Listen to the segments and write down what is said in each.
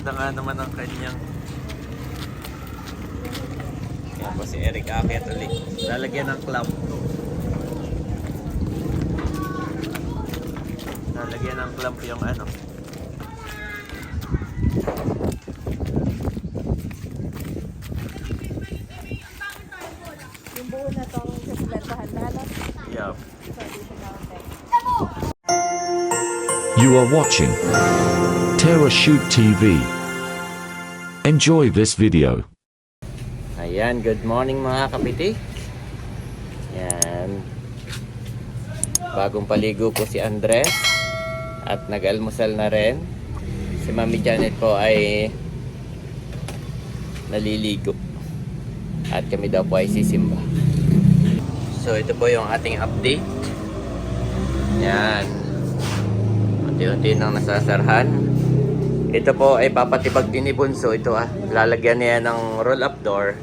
Ganda nga naman ang kanyang. Yan po si Eric Akit ulit. Lalagyan ng clamp. Lalagyan ng clamp yung ano. Yung buo na to sa silantahan lahat. Yup. You are watching Terra Shoot TV. Enjoy this video. Ayan, good morning mga kapitik. Yan. Bagong paligo po si Andres. At nag-almusal na rin. Si Mami Janet po ay naliligo. At kami daw po ay sisimba. So ito po yung ating update. Yan. Unti-unti nang nasasarhan. Ito po ay papatibag din ni Bunso. Ito lalagyan niya ng roll-up door.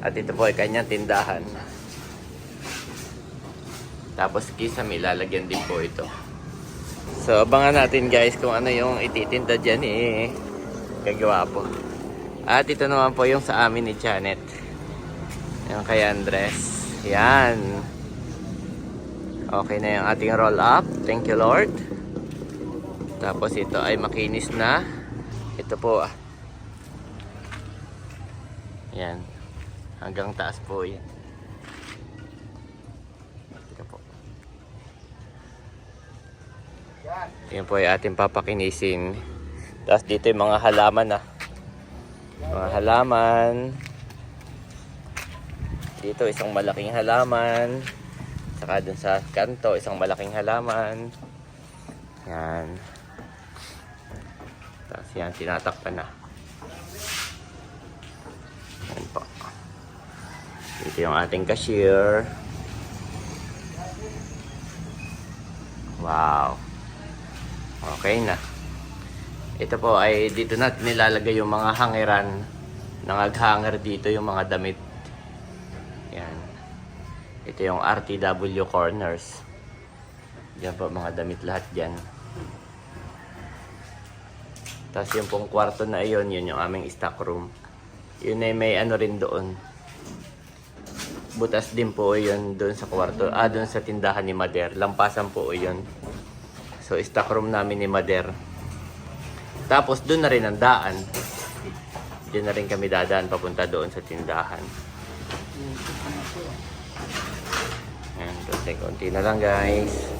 At ito po ay kanyang tindahan. Tapos kisame, lalagyan din po ito. So abangan natin guys kung ano yung ititinda dyan gagawa po. At ito naman po yung sa amin ni Janet. Yung kay Andres. Yan. Okay na yung ating roll-up. Thank you Lord. Tapos ito ay makinis na. Ito po yan. Hanggang taas po yan. Ito po. Yan po yung ating papakinisin. Tapos dito yung mga halaman Mga halaman. Dito isang malaking halaman. Saka dun sa kanto isang malaking halaman. Yan. Tapos yan, tinatakpan na. Yan po. Ito yung ating cashier. Wow. Okay na. Ito po ay dito natin nilalagay yung mga hangeran. Nangaghanger dito yung mga damit. Yan. Ito yung RTW corners. Diyan po mga damit lahat dyan. Tapos yung pong kwarto na iyon, yun yung aming stock room. Yun ay may ano rin doon. Butas din po yun doon sa kwarto. Doon sa tindahan ni Mader. Lampasan po yun. So stock room namin ni Mader. Tapos doon na rin ang daan. Diyan na rin kami dadaan papunta doon sa tindahan. Ayan, konti na lang guys.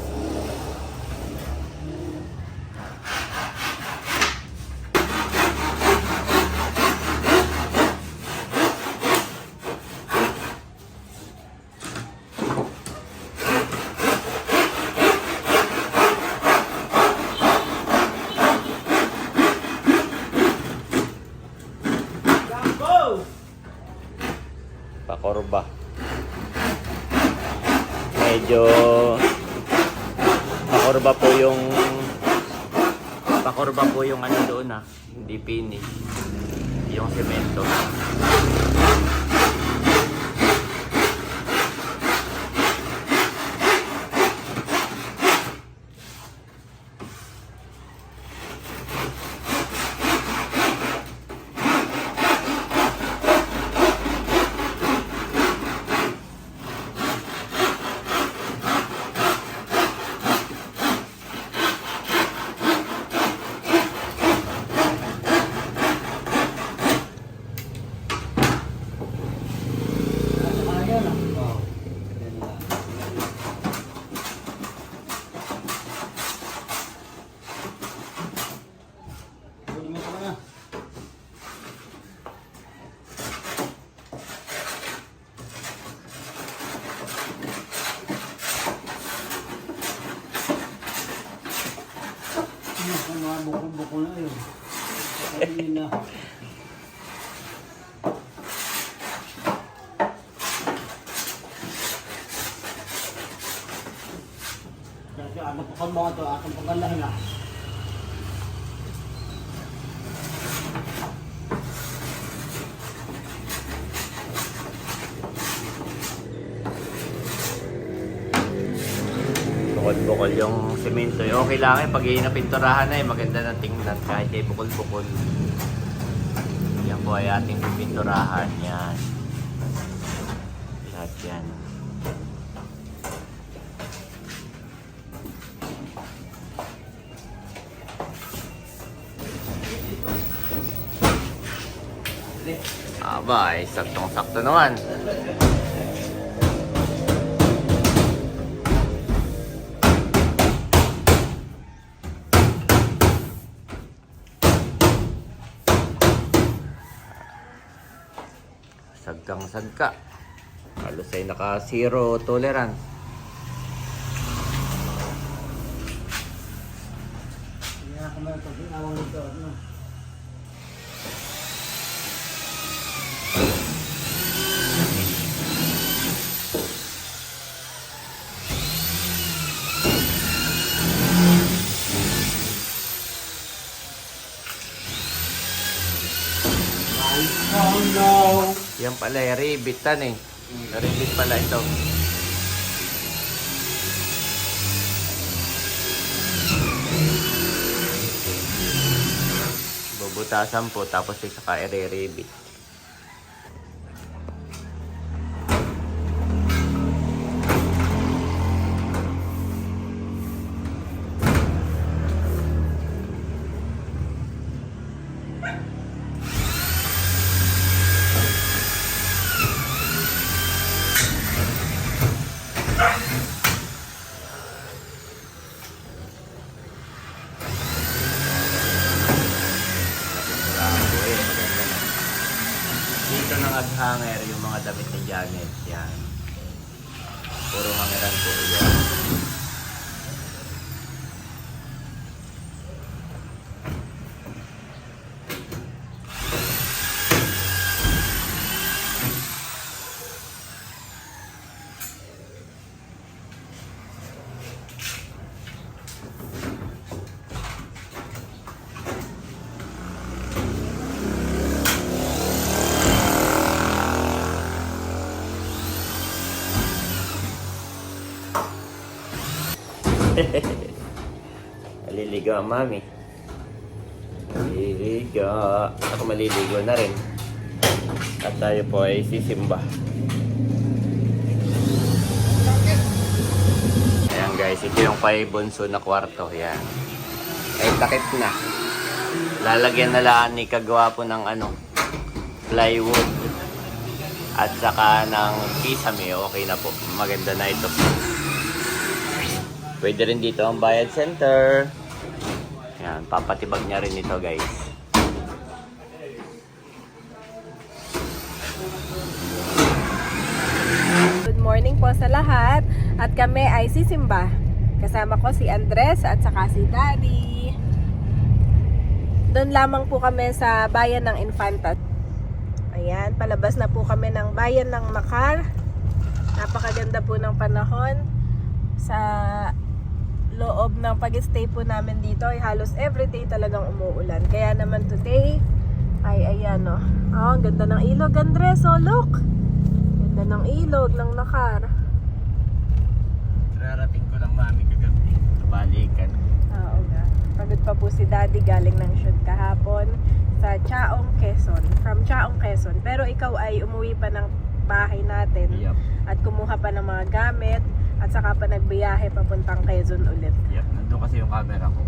Pakorba. Medyo pakorba po yung ano doon hindi finish yung semento. Bukol-bukol na yun. Ayun na. Kasi ano pa ka mga ito, atong pagandahin na. Bukol-bukol yung semento. Okay lang pag napinturahan na maganda na tingnan kahit bukol-bukol. Yan po ay ating pipinturahan. Yan. Lahat yan. Aba, ay saktong-sakto naman. Sagkang-sagka. Halos ay naka-zero tolerance. Hindi na ako meron pag awang nito. Ano? Oh no! Yan pala, ribitan eh. Ribit pala ito. Bubutasan po, tapos saka i-ribit. Dito nag-hanger yung mga damit ni Janet. Yan. Puro hangeran po yan. Maliligo ang mami. Maliligo. Ako maliligo na rin. At tayo po ay sisimba. Ayan guys, ito yung kay Bunso na kwarto. Yan. Ay takip na. Lalagyan na lang ni kagawa po ng plywood. At saka ng kisame. Okay na po. Maganda na ito. Pwede rin dito ang bayad center. Yan, papatibag niya rin ito guys. Good morning po sa lahat. At kami ay sisimba. Kasama ko si Andres at saka si Daddy. Doon lamang po kami sa bayan ng Infanta. Ayan, palabas na po kami ng bayan ng Makar. Napakaganda po ng panahon. Sa loob ng pag-stay po namin dito ay halos everyday talagang umuulan. Kaya naman today ay ayan o. Oh, ganda ng ilog, Andres. Oh, look. Ganda ng ilog ng Nakar. Rarating ko lang mami kagabi. Kabalikan. Oo nga. Pagod pa po si Daddy galing ng shoot kahapon sa Chaong, Quezon. From Chaong, Quezon. Pero ikaw ay umuwi pa ng bahay natin. Yup. At kumuha pa ng mga gamit. At saka pa nagbiyahe papuntang Quezon ulit. Yup. Nandun kasi yung camera ko.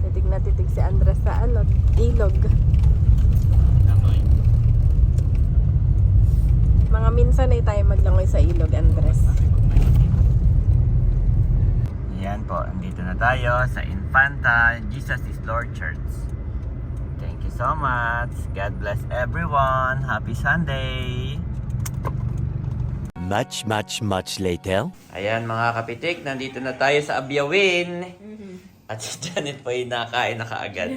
Titig na titig si Andres sa ilog. Langoy. Mga minsan ay tayo maglangoy sa ilog, Andres. Yan po, andito na tayo sa Infanta Jesus is Lord Church. Thank you so much. God bless everyone. Happy Sunday. Much later. Ayan mga kapitik, nandito na tayo sa Abyawin. At si Janet po ay nakain na kaagad.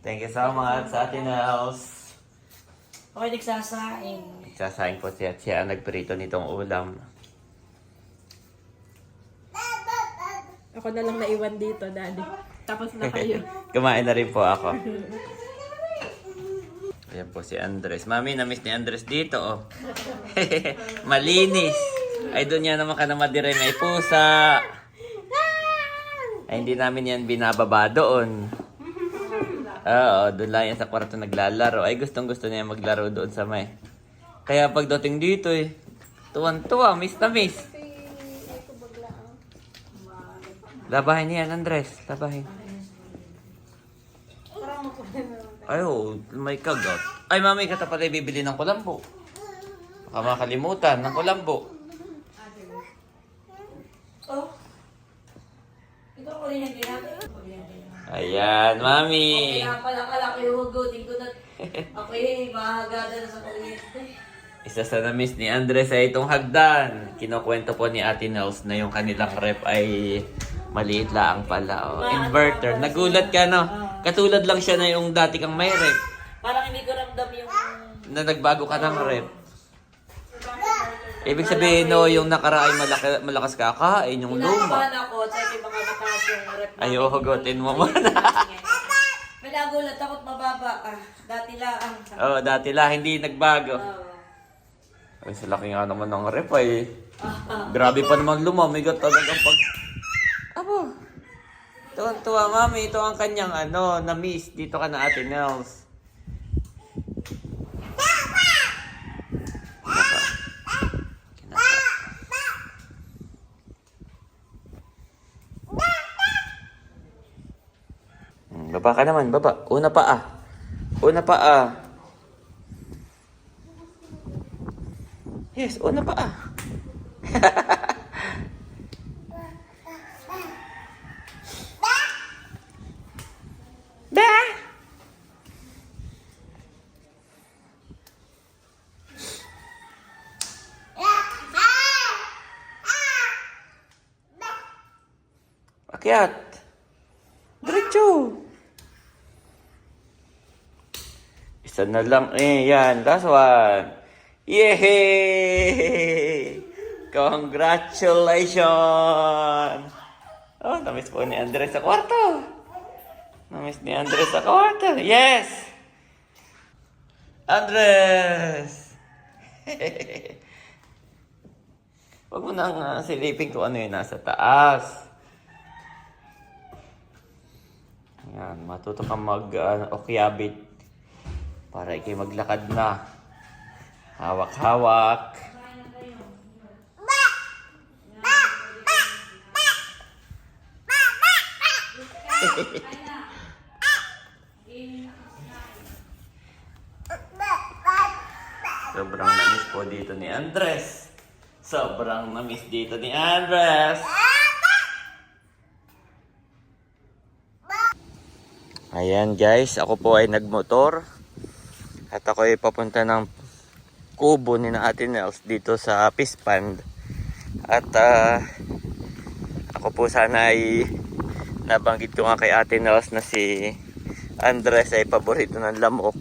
Thank you so much sa atin house. Okay, nagsasaing. Nagsasaing po siya nagprito nitong ulam. Ako na lang naiwan dito, Daddy. Tapos na kayo. Kumain na rin po ako. Ayan po si Andres. Mami, na-miss ni Andres dito, oh. Malinis. Ay, doon niya naman ka na madire may pusa. Ay, hindi namin yan binababa doon. Oo, doon lang yan sa kwarto naglalaro. Ay, gustong-gusto niya maglaro doon sa may. Kaya pagdating dito eh, tuwan-tuwa, miss na miss. Labahin niyan, Andres. Labahin. Ay, oh, may kagat. Ay, mami, ka tapat ay bibili ng kulambo. Baka makalimutan ng kulambo. Oh. Ito ko rin yung ginagawa. Ayan, mami. Kaya pala kalaki yung hugutin ko na. Ako mahagada na sa kuryente. Isa sa na-miss ni Andres ay itong hagdan. Kinukwento po ni Ate Nels na yung kanilang rep ay maliit lang pala. Oh. Inverter. Nagulat ka, no? Katulad lang siya na yung dati kang may rep. Parang hindi ko ramdam yung... Na nagbago ka ng rep. Ibig sabihin, no, yung nakaraay malakas kakain, yung luma. Kinakabahan ako at sa mga mataas yung rep. Ay, hugutin mo muna. May nagulat ako't mababa. Dati lang. Oo, dati lang, hindi nagbago. Ay, sa laki nga naman ng rep ay. Grabe pa naman lumamigat talagang pag... Abo. Tuwan-tuwa, mami. Ito ang kanyang na-miss. Dito ka na, Ate Nels. Baba ka naman, baba. Una pa ah. Una pa ah. Yes, una pa ah. Ba! Akyat. Diretso. Isa na lang yan. Last one. Yay! Congratulations! Oh, namiss po ni Andres sa kwarto. Namiss ni Andres sa kwarto. Yes! Andres! Huwag mo nang silipin kung ano yung nasa taas. Ayan, matuto kang okyabit para ikay maglakad na. Hawak-hawak. Sobrang namiss po dito ni Andres. Sobrang namiss dito ni Andres. Ayan guys, ako po ay nagmotor. At ako ay papunta ng kubo ni na Ate Nels dito sa Fish Pond. At ako po sana ay nabanggit ko nga kay Ate Nels na si Andres ay paborito ng lamok.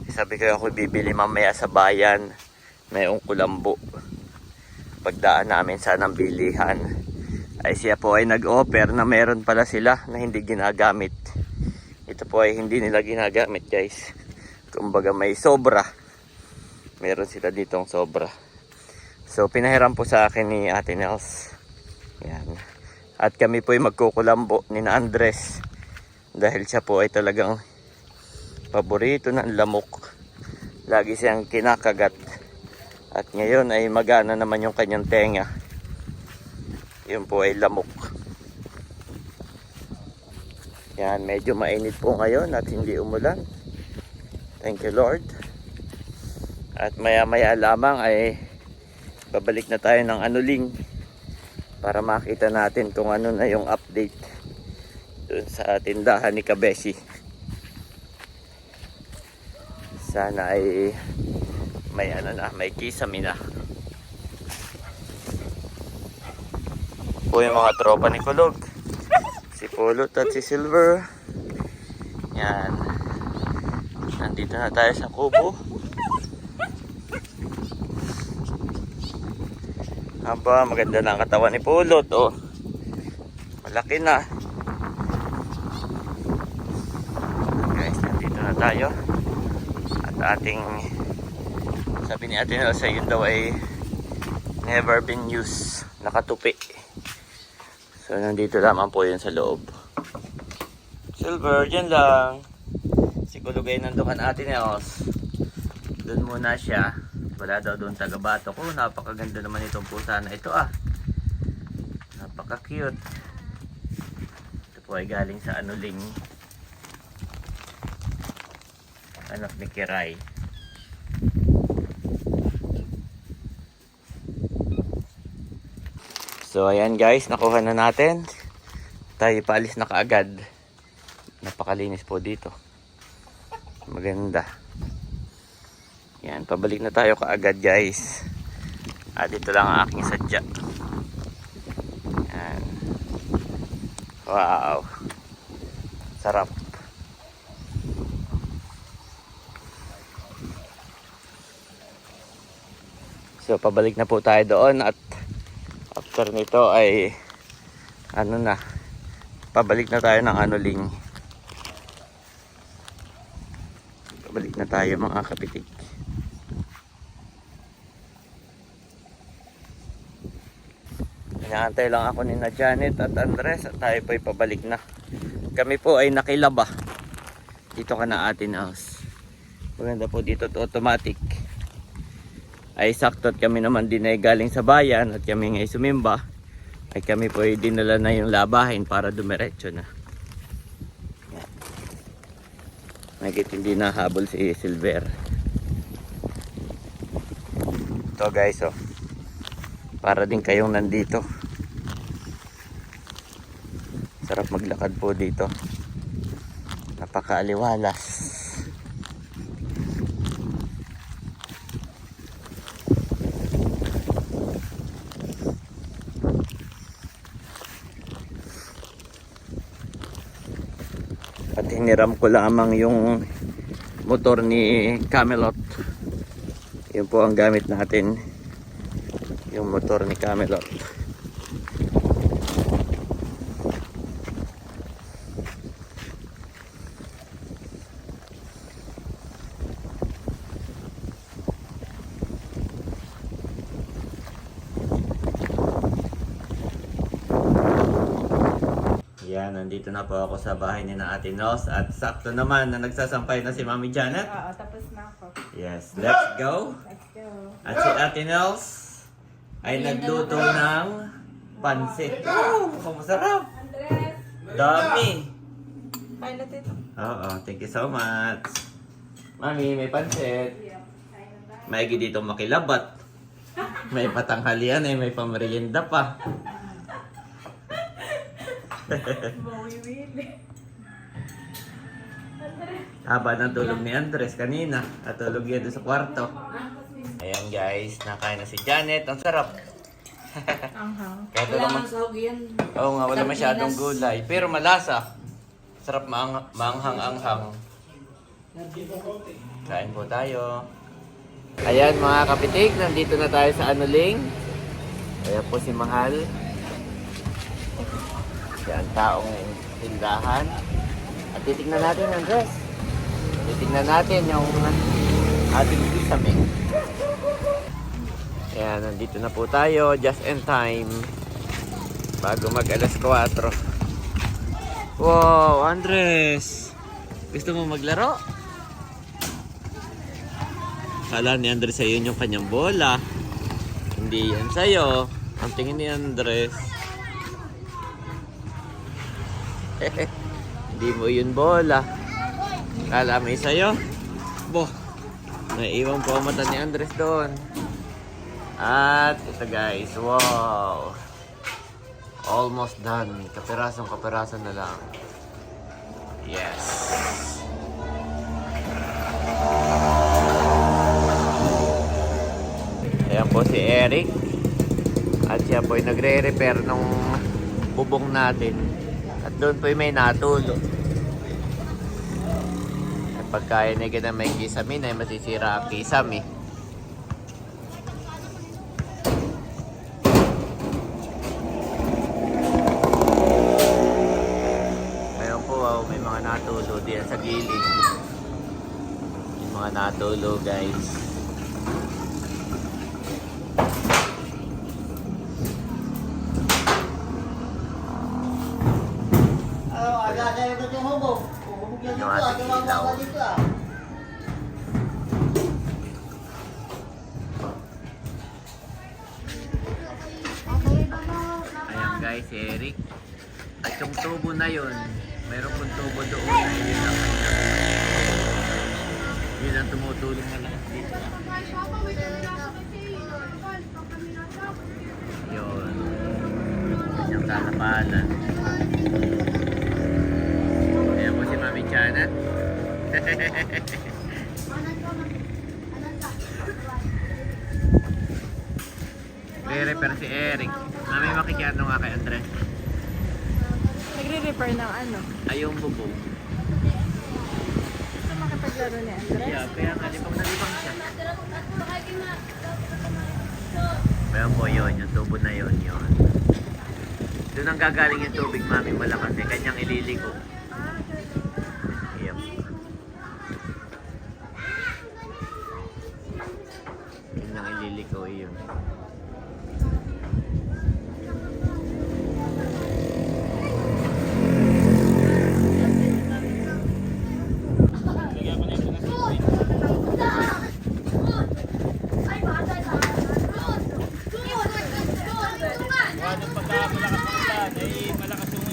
Sabi ko ako bibili mamaya sa bayan. Mayroong kulambo. Pagdaan namin sanang bilihan. Ay siya po ay nag-offer na meron pala sila na hindi ginagamit. Ito po ay hindi nila ginagamit guys. Kumbaga may sobra. Meron sila ditong sobra. So pinahiram po sa akin ni Ate Nels. Yan. At kami po ay magkukulambo ni na Andres. Dahil siya po ay talagang paborito ng lamok. Lagi siyang kinakagat. At ngayon ay magana naman yung kanyang tenga. Yun po ay lamok. Yan, medyo mainit po ngayon at hindi umulan. Thank you Lord. At maya-maya lamang ay babalik na tayo ng anuling para makita natin kung ano na yung update dun sa tindahan ni Kabeshi. Sana ay may kisame na. Po yung mga tropa ni Kulog. Si Pulot at si Silver. Yan. Nandito na tayo sa kubo. Aba, maganda na ang katawan ni Pulot. Oh. Malaki na. Guys, nandito na tayo. At ating sabi ni Ate Elsa, yun daw ay never been used. Nakatupi. So, nandito lamang po yun sa loob. Silver, dyan lang. Siguro kayo nandukan natin Nels. Doon muna siya. Wala daw doon sa gabato ko. Napakaganda naman itong pusa na ito Napaka-cute. Ito po ay galing sa Anuling. Anak ni Kiray. So ayan guys, nakuha na natin. Tayo paalis na kaagad. Napakalinis po dito. Maganda. Yan, pabalik na tayo kaagad guys. Dito lang ang aking sadya. Yan. Wow. Sarap. So pabalik na po tayo doon at after nito ay pabalik na tayo ng Anuling. Pabalik na tayo mga kapitik. Inaantay lang ako ni na Janet at Andres at tayo po ay pabalik na. Kami po ay nakilaba. Dito ka na atin house. Maganda po dito automatic. Ay sakto at kami naman din ay galing sa bayan at kami ngay sumimba ay kami po ay dinala na yung labahin para dumiretso na. Nagit hindi nahabol si Silver. Ito guys para din kayong nandito. Sarap maglakad po dito. Napakaaliwalas. At hiniram ko lamang yung motor ni Camelot. Yun po ang gamit natin. Yung motor ni Camelot. Yan, nandito na po ako sa bahay ni na Ate Nels at sakto naman na nagsasampay na si Mami Janet. Oo, tapos na ako. Yes, let's go. Let's go. At si Ate Nels ay nagluto ng pansit. Oh, masarap. Andres, Dami. kain na tito. Oo, thank you so much. Mami, may pansit. Maigi dito makilabat. May patanghalian may pamerienda pa. Haba ng tulog ni Andres kanina. At tulog yan doon sa kwarto. Ayan guys, nakain na si Janet. Ang sarap. Kahit Wala naman, mang sahog yan. oo nga, wala Sardinas. masyadong gulay. Pero malasa. Sarap maanghang-anghang. Kain po tayo. Ayan mga kapitik, nandito na tayo sa Anuling. Ayan po si Mahal. Yan, taong tindahan. At titignan natin ang dress. Titignan natin yung ating kisame. Ayan, nandito na po tayo. Just in time. Bago mag alas 4. Wow, Andres! Gusto mo maglaro? Kala ni Andres sa'yo yung kanyang bola. Hindi yan sa'yo. Ang tingin ni Andres. Hindi mo yun bola. Kala may sa'yo. Boh, naiiwan po ang mata ni Andres doon. At ito guys, wow, almost done. Kapirasan na lang. Yes. Ayan po si Eric. At siya po ay nagre-repair ng bubong natin. At doon po may natulog. At pagkaya na ganang may kisamin ay masisira ang kisam Ngayon po may mga natulog diyan sa gilid. May mga natulog guys. sa'yo ko yung hubog. Hubog yan dito, Yung ating tumama ilaw. ka dito ah. Ayan guys, si Eric. At yung tubo na yun, mayroon pong tubo doon na yun ang tumutulong na lahat dito. Yun. Yung tatapalan. Ayan po si Mami Chana. Re-repair si Eric. Mami, makikiano nga kay Andres. Nagre-repair ng ano? Ay, yung bubong. Sa makipaglaro ni Andres? Yeah, kaya nga, libang na libang siya. Kaya po yun, yung tubo na yun. Doon ang gagaling yung tubig, Mami, malakas eh. Kanyang ililigo. Yep. Yun ang ililigo, yun.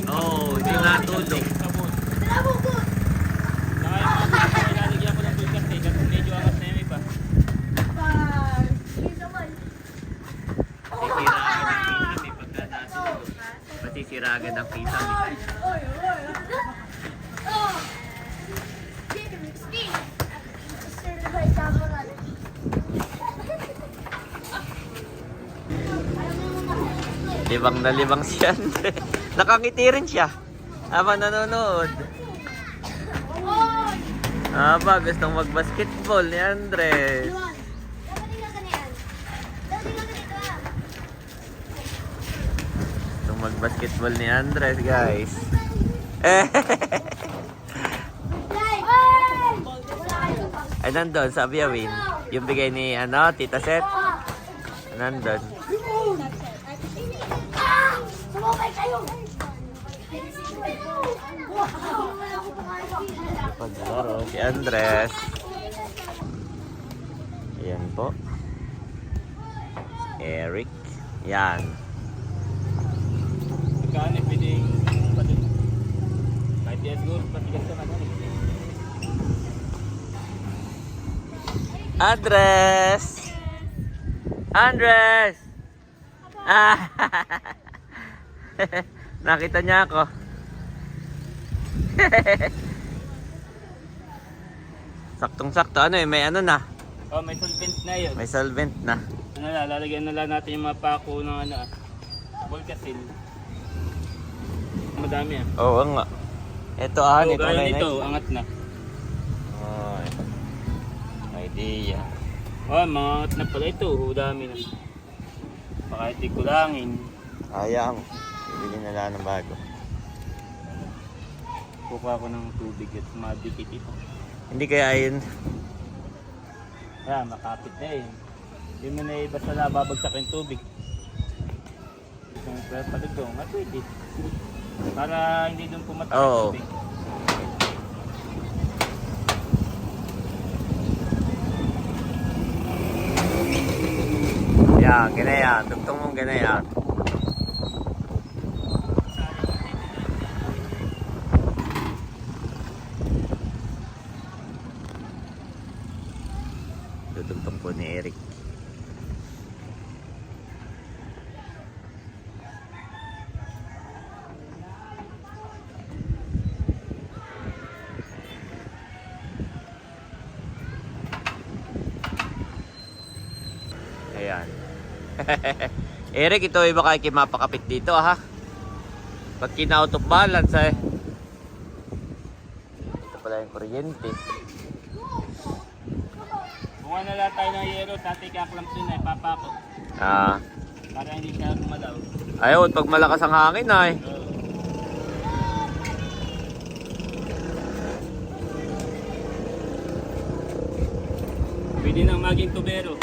Oo, hindi nga tulog. Masisira agad ang kita. Libang na libang si Andre. Nakangiti rin siya. Habang nanonood. Gustong mag-basketball ni Andres. Gustong mag-basketball ni Andres, guys. Ay, nandun sa Abiawin. Yung bigay ni, Tita Seth. Nandun. Paglaro si Andres. Ayan po. Eric. Yan. Kani pwedeng pati. Kahit yan siguro patigas ka na. Andres! Andres! Nakita niya ako. Saktong-sakto. May na. Oh, may solvent na yun. May solvent na. Lalagyan na lang natin yung mga pako ng Volcasil. Madami Oo nga. Ito Oh, ito gaya na nito, angat na. Oh, idea. Oh, mga angat na pala ito. Dami na. Baka iti kulangin. Ayang. Bibili na lang ng bago. Kukuha ko ng tubig at madikit ito. Hindi kaya yun. Kaya makapit na eh. Hindi mo na basta nababagsak yung tubig. Gusto mo paligong, pwede. Para hindi doon pumatak yung Oo. tubig. Yan, ganyan. Tugtong mong ganyan. Tutugtong po ni Eric. Ayan. Eric, ito ay baka mapakapit dito ha. Pag kina-out of balance eh. Ito pala yung kuryente. Buka na lang tayo ng yero, tatay kaklamps yun ay papako. Para hindi siya lumalaw. Ayun, pag malakas ang hangin ay. Pwede nang maging tubero.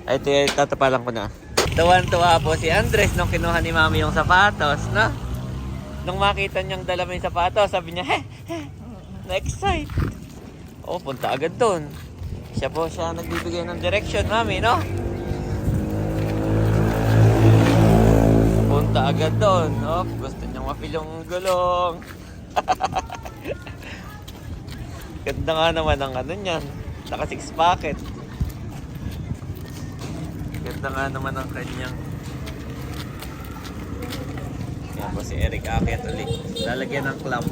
Ay, ito yung tatapalan ko na. Tuwan-tuwa po si Andres nung kinuha ni Mami yung sapatos, no? Nung makita niyang dala mo yung sapatos, sabi niya, na-excite. Oh, punta agad doon. Siya nagbibigay ng direction, mami, no? Punta agad doon. Oh, gusto niyang mapil yung gulong. Ganda nga naman ang ano niyan. Naka 6 pocket. Ganda nga naman ang kanyang. Yan po si Eric akit ulit. Lalagyan ng clamp.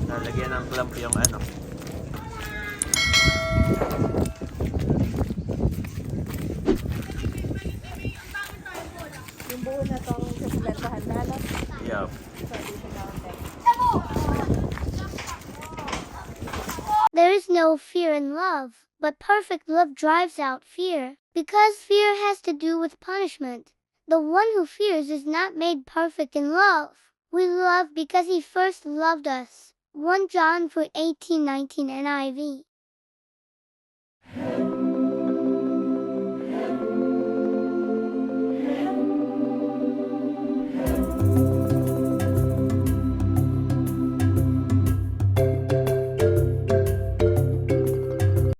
Lalagyan ng clamp yung ano. Yung buo na tong sasibentahan na halos. Yup. So, dito na ako. There is no fear in love, but perfect love drives out fear, because fear has to do with punishment. The one who fears is not made perfect in love. We love because he first loved us. 1 John 4:18-19 NIV.